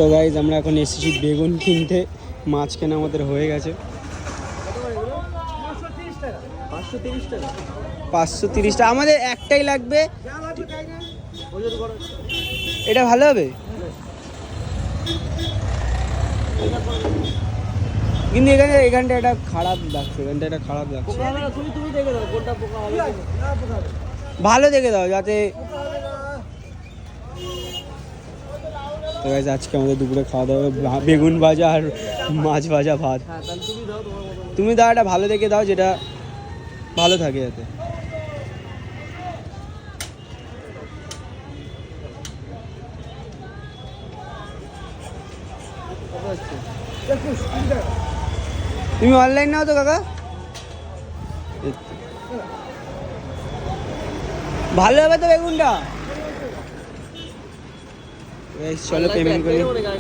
তো গাইজ আমরা এখন এসেছি বেগুন কিনতে, মাছ কেনা আমাদের হয়ে গেছে। 530 টাকা আমাদের একটাই লাগবে। এটা ভালো হবে কিন্তু এখানটা এটা খারাপ লাগছে, এটা খারাপ লাগছে। ভালো দেখে দাও যাতে। তো গাইজ আজকে আমাদের দুপুরে খাওয়া দাওয়া বেগুন ভাজা আর মাছ ভাজা ভাত। তুমি দাও এটা ভালো দেখে দাও, যেটা ভালো থাকে যাতে। তুমি অনলাইন নাও তো কাকা, ভালো হবে তো বেগুনটা। চলো পেমেন্ট করি।